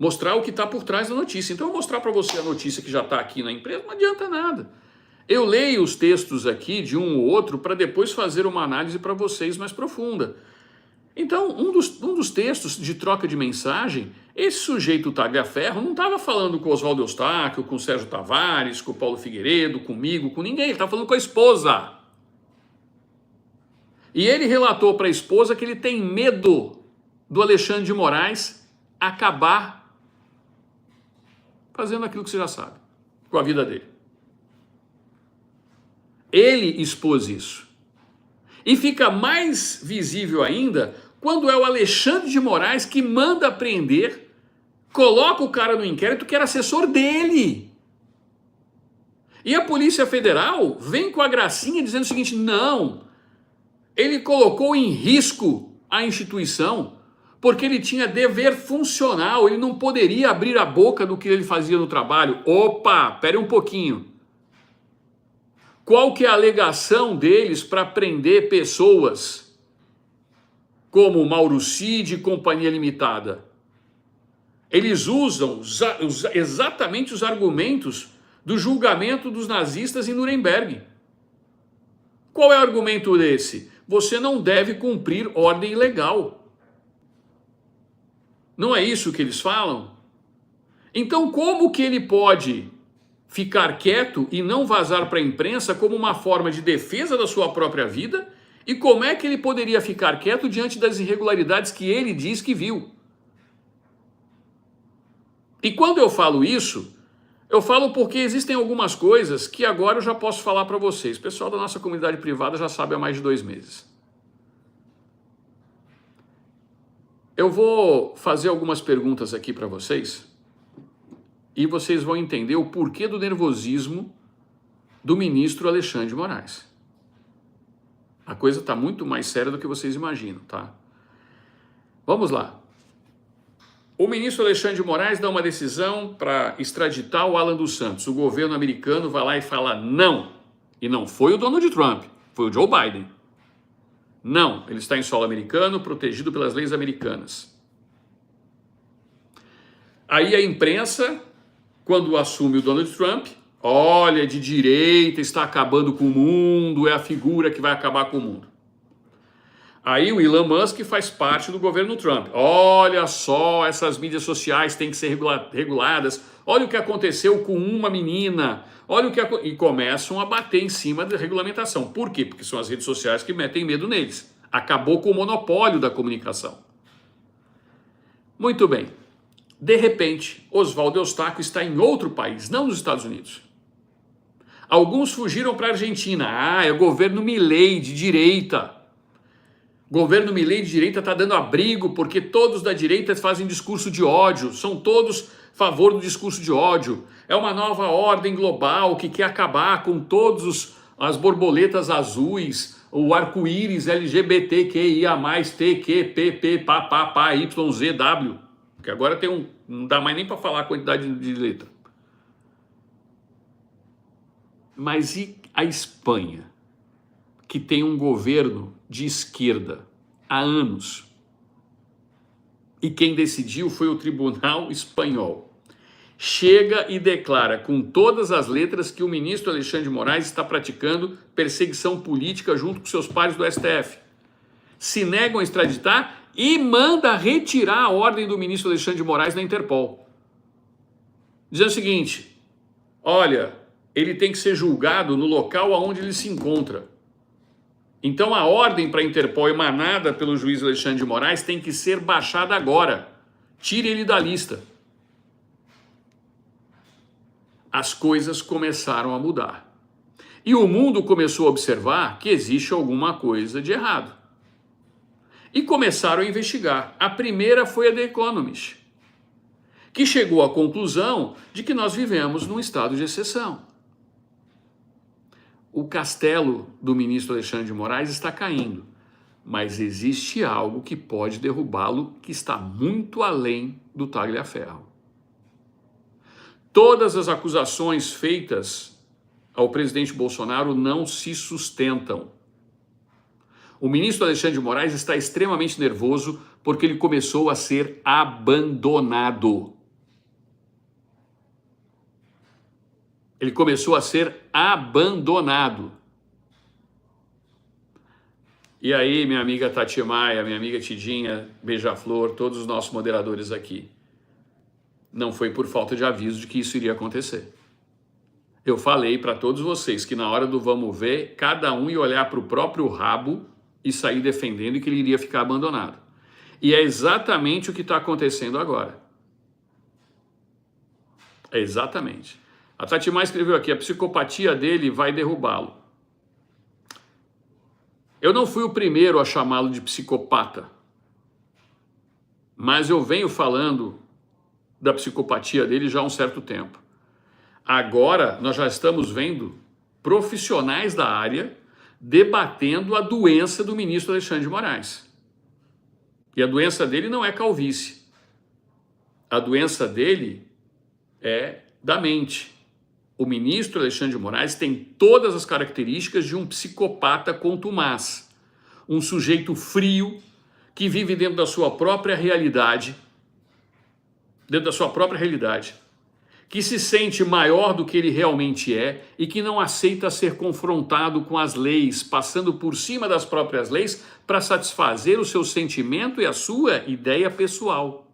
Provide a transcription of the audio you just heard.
Mostrar o que está por trás da notícia. Então eu vou mostrar para você a notícia que já está aqui na empresa, não adianta nada. Eu leio os textos aqui de um ou outro para depois fazer uma análise para vocês mais profunda. Então, um dos textos de troca de mensagem, esse sujeito Tagliaferro não estava falando com o Oswaldo Eustáquio, com o Sérgio Tavares, com o Paulo Figueiredo, comigo, com ninguém, ele estava falando com a esposa. E ele relatou para a esposa que ele tem medo do Alexandre de Moraes acabar fazendo aquilo que você já sabe, com a vida dele. Ele expôs isso. E fica mais visível ainda quando é o Alexandre de Moraes que manda prender, coloca o cara no inquérito que era assessor dele. E a Polícia Federal vem com a gracinha dizendo o seguinte: não, ele colocou em risco a instituição porque ele tinha dever funcional, ele não poderia abrir a boca do que ele fazia no trabalho. Opa, pera um pouquinho. Qual que é a alegação deles para prender pessoas como Mauro Cid e Companhia Limitada? Eles usam exatamente os argumentos do julgamento dos nazistas em Nuremberg. Qual é o argumento desse? Você não deve cumprir ordem legal. Não é isso que eles falam? Então como que ele pode ficar quieto e não vazar para a imprensa como uma forma de defesa da sua própria vida? E como é que ele poderia ficar quieto diante das irregularidades que ele diz que viu? E quando eu falo isso, eu falo porque existem algumas coisas que agora eu já posso falar para vocês. O pessoal da nossa comunidade privada já sabe há mais de 2 meses. Eu vou fazer algumas perguntas aqui para vocês e vocês vão entender o porquê do nervosismo do ministro Alexandre de Moraes. A coisa está muito mais séria do que vocês imaginam, tá? Vamos lá. O ministro Alexandre de Moraes dá uma decisão para extraditar o Alan dos Santos. O governo americano vai lá e fala não. E não foi o Donald Trump, foi o Joe Biden. Não, ele está em solo americano, protegido pelas leis americanas. Aí a imprensa, quando assume o Donald Trump, olha, de direita, está acabando com o mundo, é a figura que vai acabar com o mundo. Aí o Elon Musk faz parte do governo Trump. Olha só, essas mídias sociais têm que ser reguladas. Olha o que aconteceu com uma menina. Olha o que e começam a bater em cima da regulamentação. Por quê? Porque são as redes sociais que metem medo neles. Acabou com o monopólio da comunicação. Muito bem. De repente, Oswaldo Eustáquio está em outro país, não nos Estados Unidos. Alguns fugiram para a Argentina. Ah, é o governo Milei de direita. Governo Milei de direita está dando abrigo porque todos da direita fazem discurso de ódio, são todos a favor do discurso de ódio. É uma nova ordem global que quer acabar com todas as borboletas azuis, o arco-íris LGBTQIA+, TQPP, papapá, YZW, que agora tem não dá mais nem para falar a quantidade de letra. Mas e a Espanha, que tem um governo de esquerda há anos? E quem decidiu foi o Tribunal Espanhol. Chega e declara com todas as letras que o ministro Alexandre de Moraes está praticando perseguição política junto com seus pares do STF. Se negam a extraditar e manda retirar a ordem do ministro Alexandre de Moraes na Interpol. Dizendo o seguinte: olha, ele tem que ser julgado no local onde ele se encontra. Então a ordem para a Interpol emanada pelo juiz Alexandre de Moraes tem que ser baixada agora. Tire ele da lista. As coisas começaram a mudar. E o mundo começou a observar que existe alguma coisa de errado. E começaram a investigar. A primeira foi a The Economist, que chegou à conclusão de que nós vivemos num estado de exceção. O castelo do ministro Alexandre de Moraes está caindo, mas existe algo que pode derrubá-lo que está muito além do Tagliaferro. Todas as acusações feitas ao presidente Bolsonaro não se sustentam. O ministro Alexandre de Moraes está extremamente nervoso porque ele começou a ser abandonado. Ele começou a ser abandonado. E aí, minha amiga Tati Maia, minha amiga Tidinha, Beija-Flor, todos os nossos moderadores aqui, não foi por falta de aviso de que isso iria acontecer. Eu falei para todos vocês que na hora do vamos ver, cada um ia olhar para o próprio rabo e sair defendendo e que ele iria ficar abandonado. E é exatamente o que está acontecendo agora. É exatamente. A Tati Maia escreveu aqui, a psicopatia dele vai derrubá-lo. Eu não fui o primeiro a chamá-lo de psicopata, mas eu venho falando da psicopatia dele já há um certo tempo. Agora, nós já estamos vendo profissionais da área debatendo a doença do ministro Alexandre de Moraes. E a doença dele não é calvície. A doença dele é da mente. O ministro Alexandre de Moraes tem todas as características de um psicopata contumaz. Um sujeito frio que vive dentro da sua própria realidade. Que se sente maior do que ele realmente é e que não aceita ser confrontado com as leis, passando por cima das próprias leis para satisfazer o seu sentimento e a sua ideia pessoal.